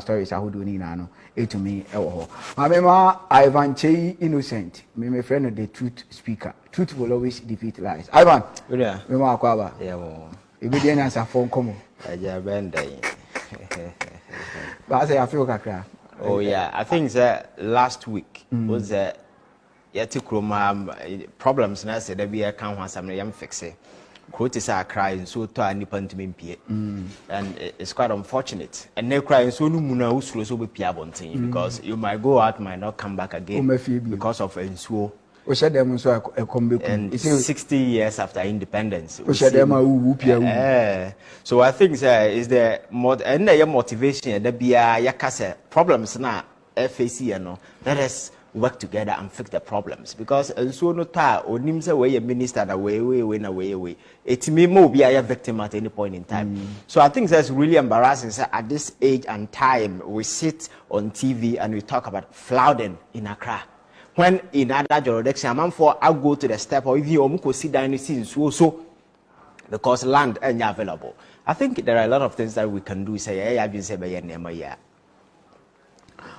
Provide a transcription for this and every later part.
stories I would do no to me. My mema Ivan Che innocent. My friend the truth speaker. Truth will always defeat lies. Ivan. Yeah. Mema Kwaba. Yeah. If you didn't answer phone come. But I say I feel kakra. Oh yeah, I think that last week was problems na say there be a can one some yam fix it. Quote is crying so to any point to me and it's quite unfortunate. And they crying so no muna usro so be pia bontin because you might go out might not come back again because of ensuo. And 60 years after independence. So I think is the motivation that be a problems na FAC no let us work together and fix the problems because so no ta onim say we minister that way it may mo be a victim at any point in time. So I think that's really embarrassing. So at this age and time we sit on TV and we talk about flooding in Accra. When in other jurisdiction, I'm for I'll go to the step or if you almost see dynasties so because land ain't available. I think there are a lot of things that we can do. Say, hey, I've been saying, yeah.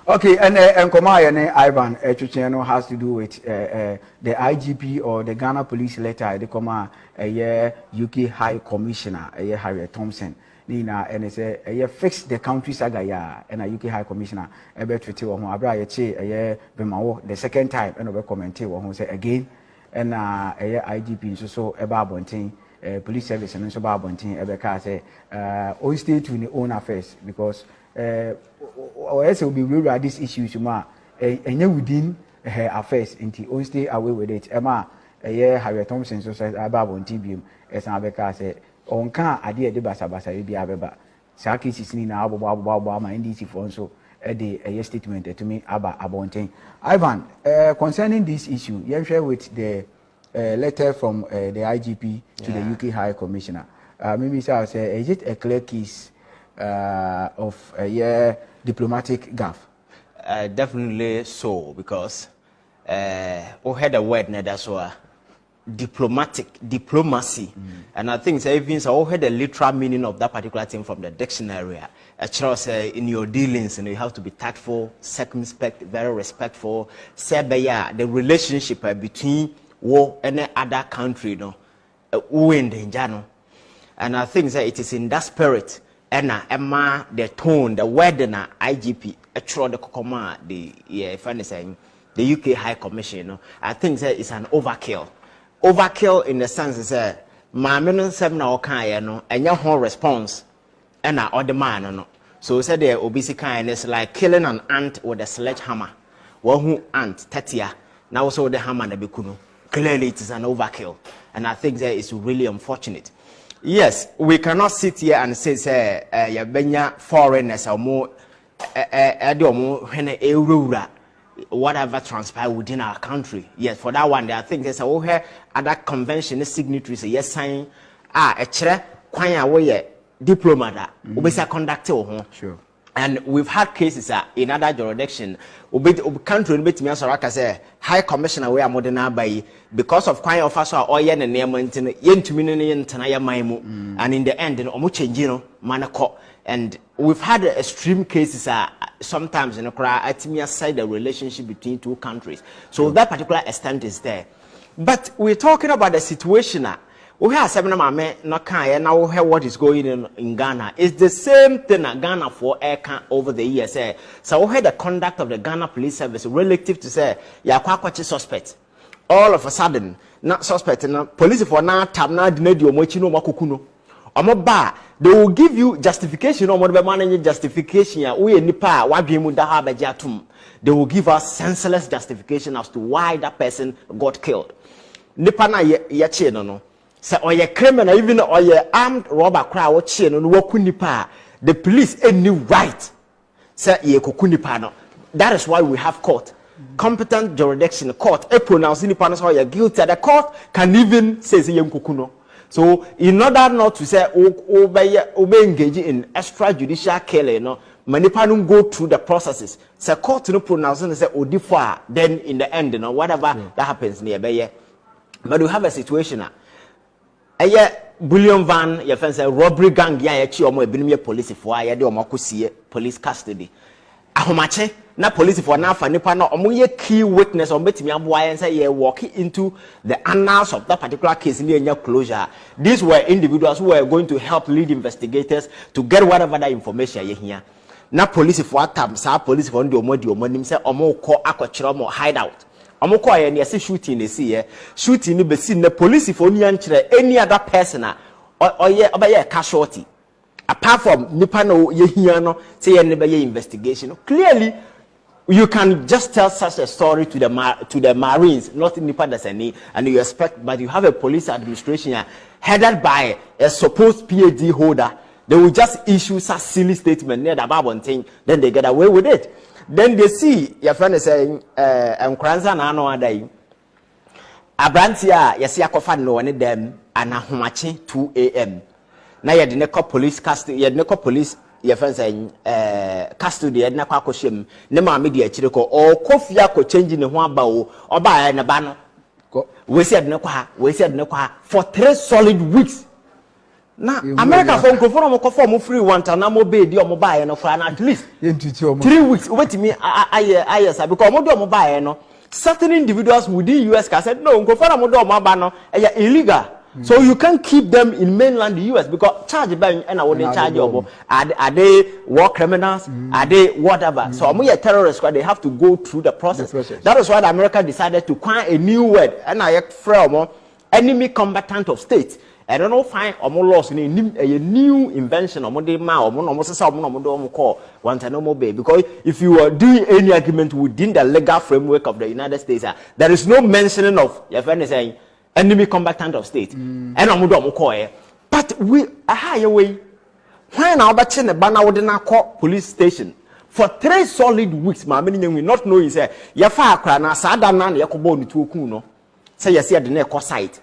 Okay, and Komaya Ivan Chucheno has to do with the IGP or the Ghana Police letter. The Koma UK High Commissioner Harriet Thompson. Nina and say fix the country saga ya and a UK High Commissioner ebe treaty wo ho abra ye che bemawo the second time and over comment wo ho say again and IGP so eba abonten police service and so ba abonten ebe ka say on stay to the own affairs because or else will be real this issue ma enye within her affairs into on stay away with it ema Harriet Thompson so say eba abonten biom esan ebe ka say on can ade de basa be abeba sa cases ni na abobo ma ndc for so a statement to me aba abonten Ivan concerning this issue you share with the letter from the IGP to the UK High Commissioner maybe say is it a clear case of diplomatic gaffe? Definitely so because we had a word na that's why diplomacy and I think even so I heard the literal meaning of that particular thing from the dictionary. In your dealings you have to be tactful, circumspect, very respectful. Say the relationship between war and other country in danger and I think that it is in that spirit and the tone the word na IGP the kokoma the UK High Commission I think that it's an overkill in the sense that my men seven or kind and your whole response and I the man no. So said the obesity kind is like killing an ant with a sledgehammer. One who ant tatia now so the hammer the bikuno. Clearly it is an overkill, and I think that is really unfortunate. Yes, we cannot sit here and say ya benya foreigners or more whatever transpire within our country. Yes, for that one, there are things there's a other convention signatories. Yes, sign a chere kwanya way diplomat obesa conduct sure. And we've had cases in other jurisdiction. Country bit me say High Commissioner we are modern by because of kwanya officer or yen and name and in the end omo change manako. And we've had extreme cases sometimes in Accra side the relationship between two countries. So that particular extent is there. But we're talking about the situation we have seven now we hear what is going on in Ghana. It's the same thing that Ghana for air over the years. So we had the conduct of the Ghana Police Service relative to say yakwachi suspect. All of a sudden, not suspect police for now tab now dinedi omochino makukuno. They will give you justification or whatever managing justification. They will give us senseless justification as to why that person got killed. Nipa na ye no. Say or ye criminal even or ye armed robber crowd or chain no woku nipa. The police any right. Say ye koku nipa no. That is why we have court. Competent jurisdiction court. A pronounce nipa no so you're guilty. The court can even say ye koku no. So, in order not to say, obey engage in extrajudicial killing, many people go through the processes. So, court no pronounce and say, "Odifwa." Then, in the end, whatever that happens nearby. But we have a situation. bullion van your friend say robbery gang ya chi omo ebinim ye police for ya de omo akosie police custody ahomache na police for na afa nipa na omo ye key witness omo betimi aboa ye say ye walk into the annals of that particular case in enya closure. These were individuals who were going to help lead investigators to get whatever that information ye here. Na police for atam sa police for ndi omo nim say omo ko akokyere omo hideout. Omo ko ye na say shooting na see ye shooting ni be see na police for ni ankyere any other person oye casualty apart from nipa no ye hia no say ye ne be ye investigation. Clearly you can just tell such a story to the Marines, not nipa that's any, and you expect, but you have a police administration headed by a supposed PhD holder. They will just issue such silly statement near the Bible thing, then they get away with it. Then they see your friend is saying, Kranza na no adai. Abrantia, yesi akofa no one them and ahomache 2 a.m. Na ye de neko police custody, ye de neko police your friend saying custody ye de neko akoshem ne ma me de akire ko o kofia ko change ne ho aba o oba na ba no. We said ne kwa, we said ne kwa for 3 solid weeks. Na America for nkofo no kofo mo free one time na mo be di o mo ba ye no for at least 3 weeks. Wetimi ayesa because mo do mo ba ye no certain individuals within US can said no nkofo na mo do mo ba no illegal. So you can't keep them in mainland US because charge by and I wouldn't charge you. Are they war criminals? Are they whatever? So I'm a terrorist squad. They have to go through the process. That is why America decided to coin a new word and I from enemy combatant of state. I don't know find laws in a new invention or call one time no baby because if you are doing any argument within the legal framework of the United States, there is no mentioning of your friend is saying enemy combatant of state. But we a higher way. When our batching a banner within our court police station for 3 solid weeks, my meaning we not know is a Yafa Krana Sadanan Yakobo to Kuno. Say you see at the neck site.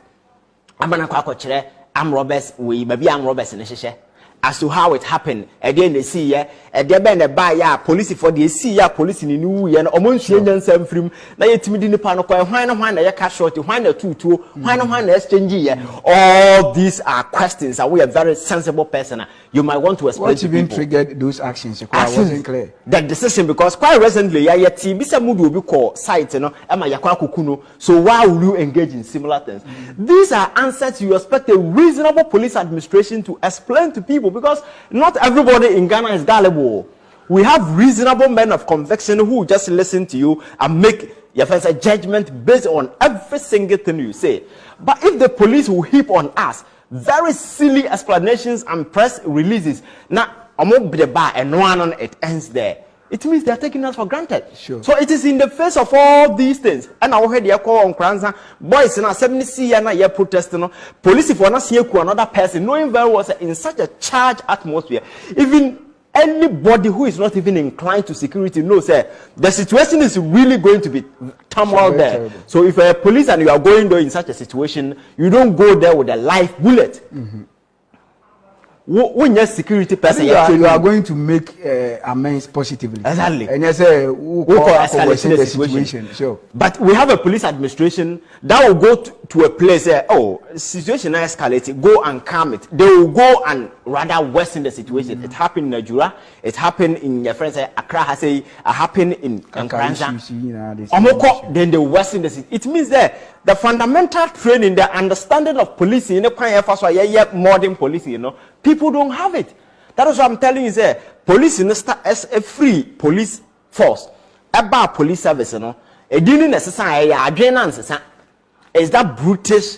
I'm gonna chere I'm robbers, we maybe I'm robbers in the as to how it happened. Again, they see ya, and they been a buy ya police for the see ya police in the new year, almost Indian some film. Now you timid in the panoco, why no one a cash short, why no 2 why no one exchange here. All these are questions, and we are very sensible person. You might want to explain. What even triggered those actions? Wasn't clear. That decision because quite recently, ya Bisa Mood will be called site, Emma Yakwakuno. So why will you engage in similar things? These are answers you expect a reasonable police administration to explain to people. Because not everybody in Ghana is gullible. We have reasonable men of conviction who just listen to you and make your first judgment based on every single thing you say. But if the police will heap on us very silly explanations and press releases, now it ends there. It means they are taking us for granted. Sure. So it is in the face of all these things. And I heard you call on Kranza boys in a 70 year protesting. Police for not seeing another person, knowing very well in such a charged atmosphere. Even anybody who is not even inclined to security knows that the situation is really going to be turmoil there. Terrible. So if you're a police and you are going there in such a situation, you don't go there with a live bullet. When you're security person, you are going to make amends positively. Exactly. And you say, escalate the situation. Sure. But we have a police administration that will go to a place where, situation is escalating, go and calm it. They will go and rather worsen the situation. It happened in Nigeria. It happened in your friends Accra. Has it happened in Kranza. Then they worsen the situation. It means that the fundamental training, the understanding of policing, modern policing, people don't have it. That is what I'm telling you. Police as a free police force, about police service, it didn't necessarily is that brutish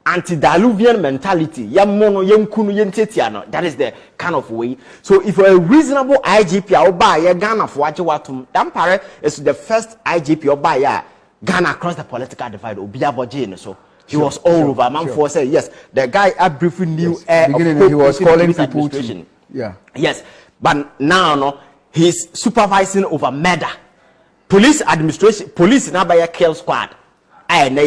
antediluvian mentality. That is the kind of way. So if you're a reasonable IGP, I'll buy a Ghana for Watum. Dampare is the first IGP or buy Ghana across the political divide. So he was all over. Man said yes. The guy I briefly knew he was calling people to, yes, but now he's supervising over murder. Police administration, police now by a kill squad. And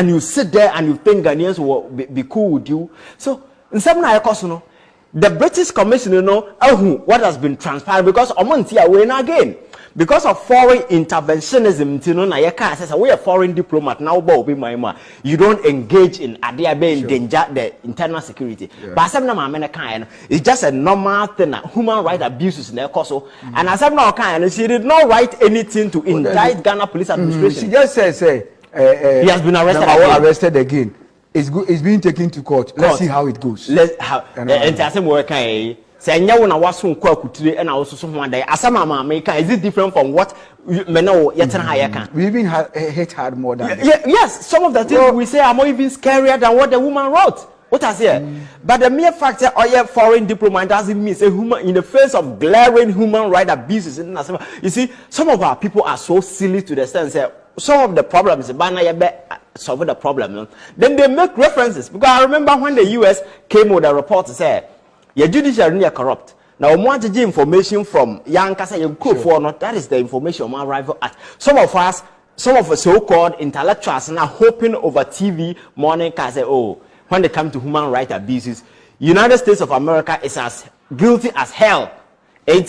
you sit there and you think Ghanaians will be cool with you. So in some the British Commission, what has been transpired because Omonti are winning again. because of foreign interventionism, you know, na yeka says we are foreign diplomat now, you don't engage in in danger the internal security. But some kind, it's just a normal thing. Human rights abuses in their coso, and as I'm not kind, she did not write anything to indict Ghana Police Administration. She just says, he has been arrested again. It's being taken to court. Let's see how it goes. Let's how and I say more say nya wona waso nkwa kutire and also so one day asama America is it different from what me know yetena ha yeka. We even hit hard more than yes, some of the things we say are more even scarier than what the woman wrote. What I say, but the mere fact that oh foreign diplomat doesn't mean say human in the face of glaring human rights abuses. You see, some of our people are so silly to the sense that some of the problems, solve the problem. Then they make references because I remember when the US came with a report to say, your judiciary are corrupt. Now, want to get information from young Kasa, that is the information on arrival at some of us, so-called intellectuals are hoping over TV morning can say, oh, when they come to human rights abuses, United States of America is as guilty as hell. How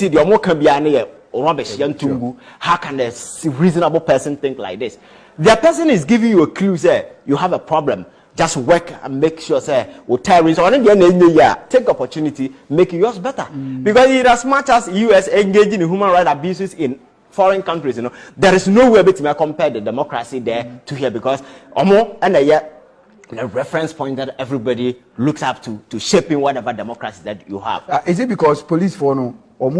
can a reasonable person think like this? The person is giving you a clue, say you have a problem. Just work and make sure, say, with terrorists or take opportunity, make yours better. Because in as much as US engaging in human rights abuses in foreign countries, you know, there is nowhere between compare the democracy there to here because the reference point that everybody looks up to shaping whatever democracy that you have. Is it because police for no? Or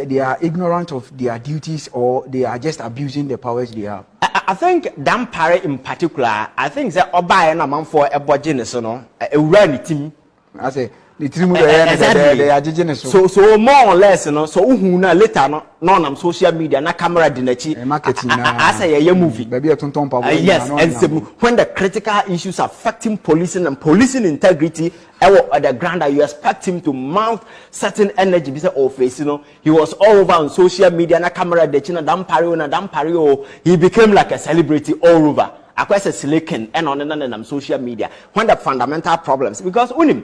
they are ignorant of their duties, or they are just abusing the powers they have? I think Dampare in particular, I think that Oba and a man for a budget, a run team. I say the team they are judging. So more or less, you know, so uhuna later no social media na camera dinechi marketing. I say a movie. Yes, and when the critical issues affecting policing and policing integrity at the ground, you expect him to mount certain energy because of face, you know, he was all over on social media na camera de China Dampario, he became like a celebrity all over. Across a silicon and on social media when the fundamental problems because unim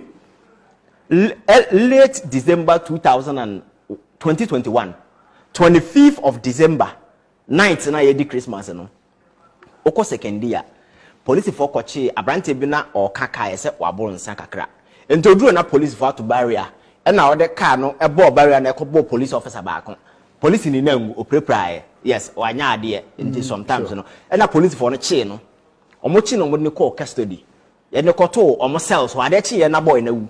late December 2021, 25th of December, 9th na yedi Christmas no. Oko second year, police for kochi abrante bina or kaka ese wabon nsa kakra. Ento duru na police for to barrier. E na ode car no ebo barrier na ekobo police officer baako. Police ni nangu opreprai. Yes, wanya ade nti sometimes no. E na police for no chi no. Omo chi no mo ne call custody. Ye ne koto omo cells wa ade chi ye na boy na wu.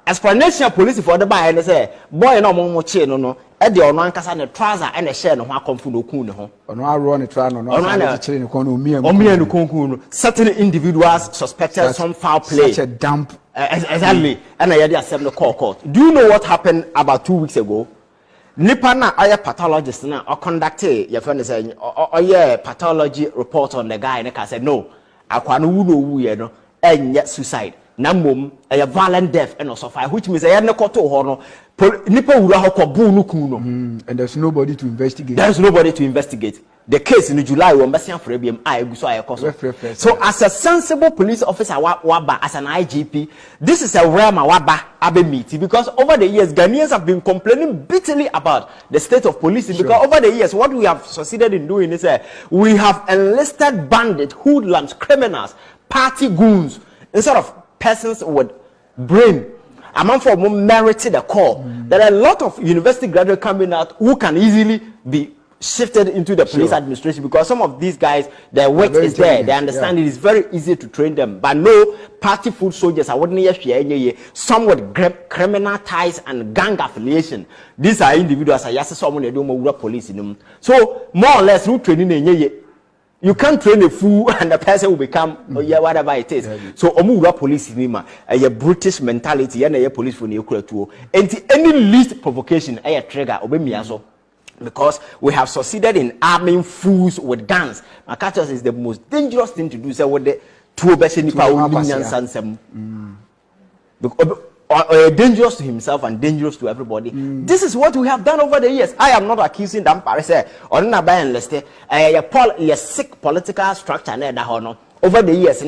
Explanation police for the buy and say boy no mo chi no e de ono ankasa ne trouser e ne share no ho akomfu no ku ne ho. Ono aro ne trouser no na chi ne kon no omia no konku no. Certain individuals suspected some foul play. Such a damp exactly. And I had accept the court. Do you know what happened about 2 weeks ago? Nipa na aya pathologist na or conducted your friend saying oh pathology report on the guy and I said no akwa no wu no wu ye no enye suicide na mom a violent death and also fire which means I had no court ho no nipa wura ho ko bu no ku no and there's nobody to investigate. There's nobody to investigate. The case in July we mbesian for ABM so as a sensible police officer waba as an IGP, this is a realm waba abe meet because over the years Ghanaians have been complaining bitterly about the state of policing because over the years what we have succeeded in doing is we have enlisted bandits, hoodlums, criminals, party goons instead of persons with brain. Among for more merited a call. There are a lot of university graduates coming out who can easily be shifted into the police administration because some of these guys, their work is there. They understand it is very easy to train them. But no party foot soldiers, I wouldn't hear some with criminal ties and gang affiliation. These are individuals. I just someone they do more police in them. So more or less, through training, you can't train a fool and the person will become whatever it is. So omura police in a British mentality and a police for nuclear tool. And any least provocation, a trigger obey because we have succeeded in arming fools with guns. Makatos is the most dangerous thing to do. So what the two best dangerous to himself and dangerous to everybody. This is what we have done over the years. I am not accusing them. Paris or na by enlisted a sick political structure near the honor over the years,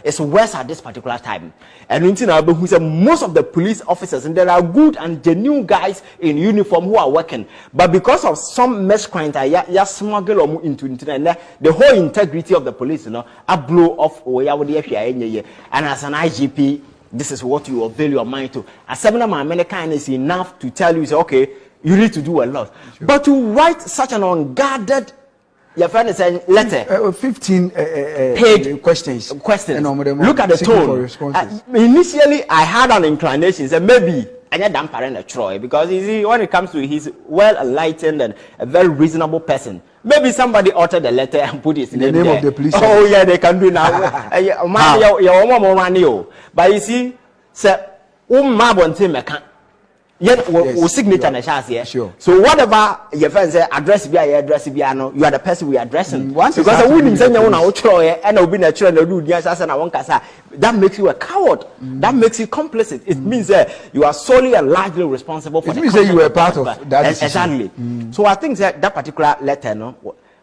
it's worse at this particular time. And most of the police officers, and there are good and genuine guys in uniform who are working, but because of some miscreant, you smuggle into the whole integrity of the police, I blow off. And as an IGP, this is what you avail your mind to. As seminar American is enough to tell you, say, okay, you need to do a lot. Sure. But to write such an unguarded, your friend is saying letter, 15 paid questions. Look at the tone. Initially, I had an inclination, say maybe I need damn parent Troy, because you see, when it comes to he's well enlightened and a very reasonable person. Maybe somebody altered the letter and put his name there. Of the police. Oh yeah, they can do now. But you see, sir, yet we signature na chance here. Sure. So whatever your friend say, address be address be no, you are the person we are addressing. Because I wouldn't say you na utroye and obi na children do dia sasa na won kasa. That makes you a coward. That makes you complicit. It means you are solely and largely responsible for it means you were part of that decision. Exactly. So I think that particular letter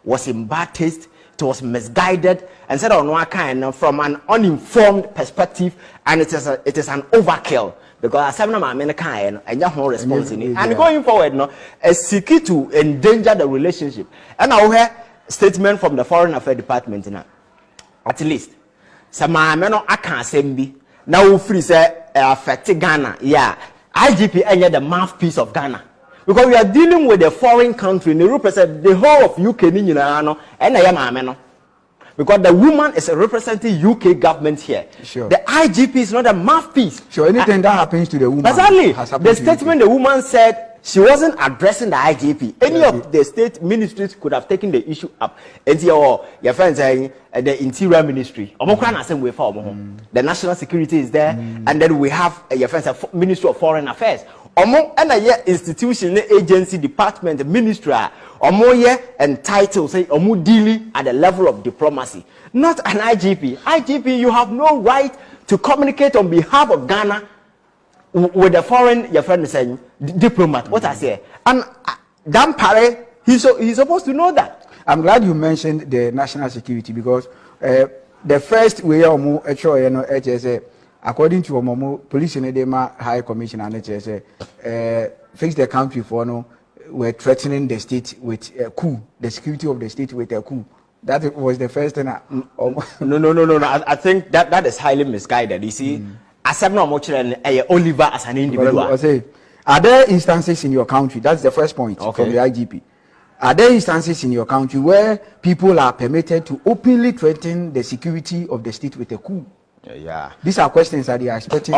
was in bad taste. It was misguided and said on one kind from an uninformed perspective, and it is an overkill. Because as American and your whole response in it. And going forward, a seeking to endanger the relationship. And I hear statement from the Foreign Affairs Department now. At least. Some I can't say be. Now free say affect Ghana. Yeah. IGP and the mouthpiece of Ghana. Because we are dealing with a foreign country, and they represent the whole of UK and I am. Because the woman is representing UK government here. Sure. The IGP is not a mouthpiece. Sure, anything that happens to the woman. Exactly. The statement the woman said, she wasn't addressing the IGP. Any of the state ministries could have taken the issue up. And your friend saying the Interior Ministry. The National Security is there. And then we have your friend Ministry of Foreign Affairs. And institution, agency, department, ministry, entitled, say, dealing at the level of diplomacy. Not an IGP. IGP, you have no right to communicate on behalf of Ghana with a foreign, your friend is saying, diplomat. What I say. And Dan Pare, he's supposed to know that. I'm glad you mentioned the national security, because the first way according to Omomo, police in Edema High Commissioner fix the country for no, we're threatening the state with a coup, the security of the state with a coup. That was the first thing. No. I think that is highly misguided. You see, as I'm not much Oliver as an individual. Are there instances in your country? That's the first point from the IGP. Are there instances in your country where people are permitted to openly threaten the security of the state with a coup? Yeah. These are questions that they are expecting.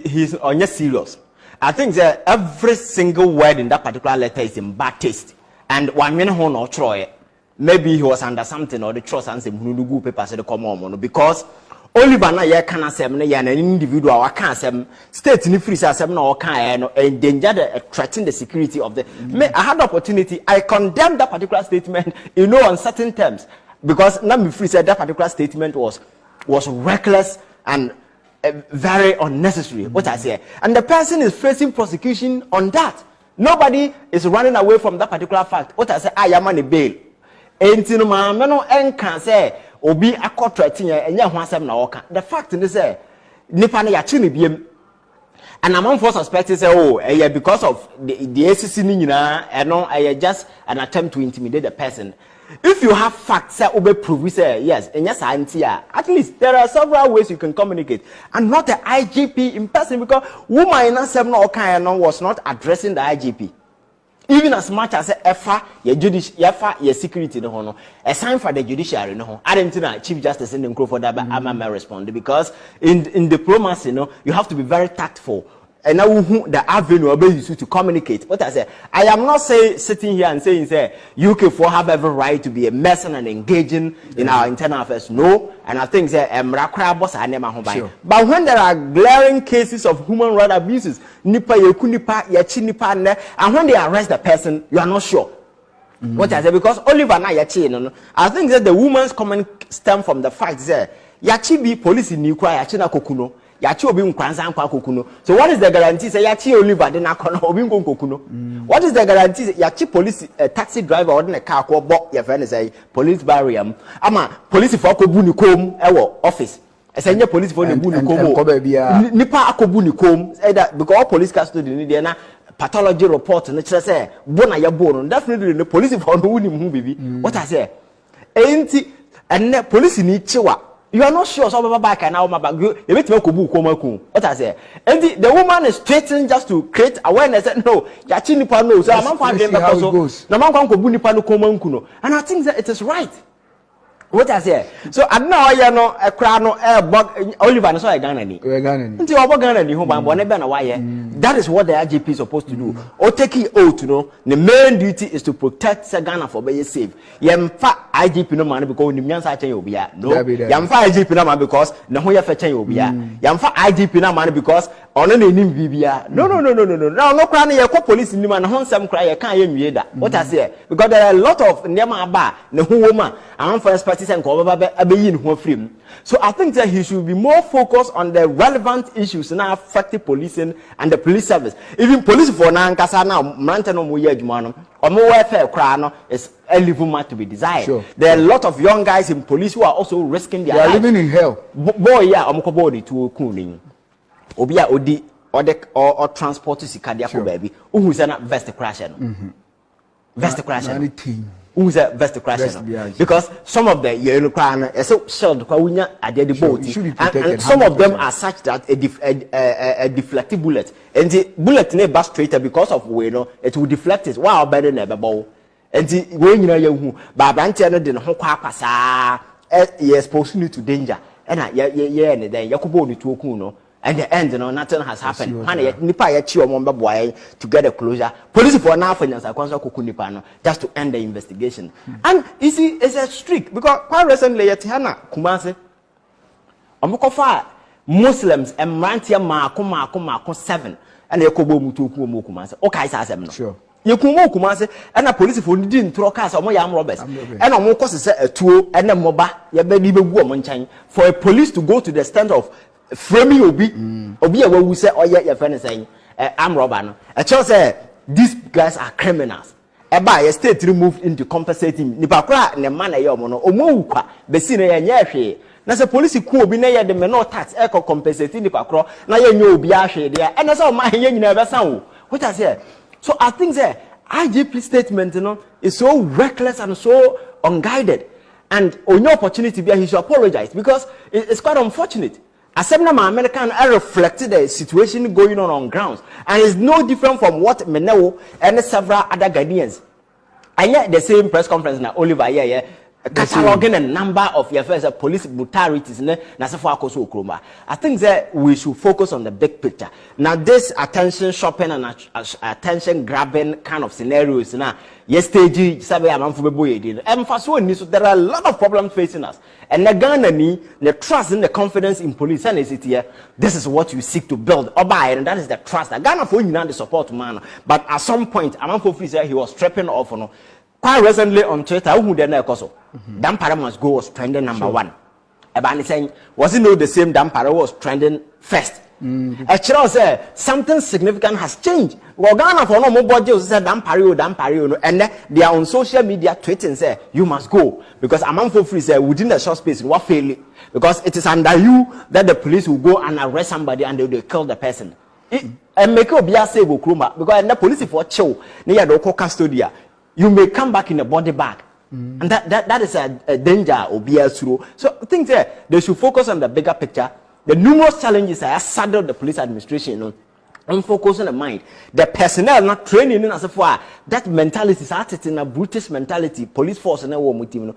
He's on your serious. I think that every single word in that particular letter is in bad taste. And one minute or Troy, maybe he was under something or the trust and some paper said come on because Oliver na ye can assembly an individual can sem state ni free assembly or can endanger the threaten the security of the I had the opportunity. I condemned that particular statement on certain terms, because Nami Free said that particular statement was reckless and very unnecessary. What I say, and the person is facing prosecution on that. Nobody is running away from that particular fact. What I say, I am on a bail. Entino ma no can say obi akotretin enya ho asem na woka. The fact is say nipa na ya chi ne biem. And among for suspects say because of the ACC ni nyina just an attempt to intimidate the person. If you have facts, say obe prove say yes, and yes, at least there are several ways you can communicate, and not the IGP in person, because woman was not addressing the IGP, even as much as your security no a sign for the judiciary no. I didn't know Chief Justice in the Crawford that I'm respond, because in diplomacy you have to be very tactful. And now the avenue use to communicate. What I say, I am not sitting here and saying UK for have every right to be a mercenary and engaging in our internal affairs. No, and I think but when there are glaring cases of human rights abuses, and when they arrest the person, you are not sure. What I say, because Oliver na I think that the woman's comment stem from the fact that yachi be police in Ukraine yachi na kokuno. yachi obi nkwansa nkwa kokuno. So what is the guarantee say yachi Oliver de na kono obi nkokuno? What is the guarantee say yachi police taxi driver or na car ko bo your friend say police barrier ama police for akobu ni kom ewo office. Esenye police for nebu ni kom nipa akobu ni kom either because all police custody ni dey na pathology report no kire say bo na yebo no definitely the police for no wuni hu bibi. What I say enti enne police ni chiwa. You are not sure so back and now my bag you bet me ko bu ko maku. What I say and the woman is straightened just to create awareness that no yachi nipa no so am fa dem because na man ko bu nipa no ko manku no and I think that it is right. What I say so I know you know e kra no e Oliver no so e Ghana ni nti obo Ghana ni ho ban bo ne be na waye. That is what the IGP is supposed to do. Or take it out, you know. The main duty is to protect Ghana for being safe. Yemfa IGP no man because nimnyansa chen obia. No. Yemfa IGP no man because na ho ya fe chen obia. Yemfa IGP no man because ono na enim bibia. No. Now no kra na ye ko police ni man na ho nsem kra ye kan ye nwie da. What I say because there are a lot of nema aba na ho woma am for expertise and ko baba abeyi ni ho afrim. So I think that he should be more focused on the relevant issues now affecting policing and the police service. Even police for now, nkasa now, mrante no muye jumano, omo welfare kra no is a little much to be desired. Sure. There are a lot of young guys in police who are also risking their lives. They are living in hell. Boy, yeah, omo ko body to kuning. Obia odi or transport to sikadia ko baby. Who say na vest crash no. Vest crash no. Who's a best crash because some of the you know so shield kwa unya ade the boat and some of them are such that a deflective bullet and the bullet ne burst straight because of we know it will deflect it wow better never bow and the we nyina ya hu ba branche no de ho kwa kwasa you expose you to danger and yeah and then yakubo ni to okun no. And the end, you know, nothing has happened. Nipa ya chi omomba boy to get a closure. Police for now for just to end the investigation. And you see, it's a streak because quite recently at Hana Kumase, Omokofa Muslims and Mantia Mako 7 and Yakobo Mutu Kumase. Okay, sure. You Kumase and a police for didn't throw cars or Yam robbers. And Omoko say a tool and a moba, ya baby woman for a police to go to the stand of framing obi who say oh yeah your friend is saying I'm robber no a child say these guys are criminals eba your state removed into compensating nipa kra ne man ye omo no omo ukwa be si na ye hwe na say police ku obi na ye de me no tax e compensate nipa kra na ye nya obi ahwe de e na say o ma ye nyina be san wo what I say so I think that IGP statement you know is so reckless and so unguided and on your opportunity he should apologize because it's quite unfortunate. Assembly American reflected the situation going on grounds and is no different from what Menewo and several other Ghanaians. And yet the same press conference na Oliver cataloging a number of your first police brutalities na sefo akoso okroma. I think that we should focus on the big picture. Now this attention shopping and attention grabbing kind of scenarios na yesterday sabe amanfo beboye dey. Emfaso ni so there are a lot of problems facing us. And the Ghana ni the trust and the confidence in police and city here. This is what you seek to build. And that is the trust. The Ghana for you the support man. But at some point amanfo feel say he was stripping off no. Quite recently on Twitter, who did not also? Dampara must go was trending number one. Ebani saying, was it not the same Dampara was trending first? Actually, say something significant has changed. Well, Ghana for no more body said Dampara, and they are on social media tweeting say you must go because Amanfo Free say within the short space what fail because it is under you that the police will go and arrest somebody and they will kill the person. And make up your save Okroma because the police for chill near the custody. You may come back in a body bag. And that is a danger or be through. So I think that they should focus on the bigger picture. The numerous challenges that saddle the police administration, you know, and focus on the mind. The personnel not training as far that mentality is in a brutish mentality. Police force and a war with you know.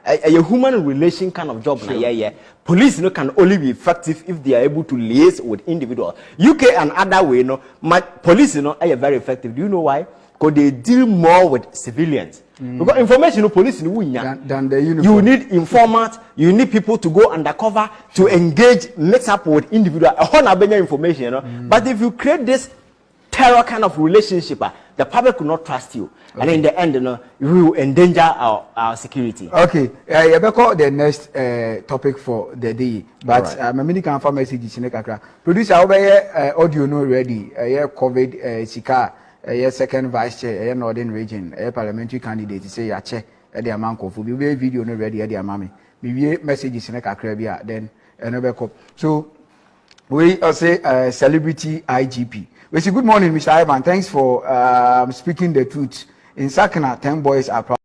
A human relation kind of job. Sure. Police can only be effective if they are able to liaise with individuals. UK and other way, police are very effective. Do you know why? Because they deal more with civilians. Because information police than the uniform. You need informants, you need people to go undercover to engage, mix up with individual information, But if you create this terror kind of relationship, the public will not trust you. Okay. And in the end, you will endanger our security. Okay, you better call the next topic for the day. But my mini can find messages in the kakra. Producer, audio no ready. COVID Sika, second vice chair, Northern region, parliamentary candidate. Say ya check the amount of video no ready at the amami. We messages in the kakra then another cop. So we say celebrity IGP. We say good morning, Mr. Ivan. Thanks for speaking the truth. In Sakina, 10 boys are proud.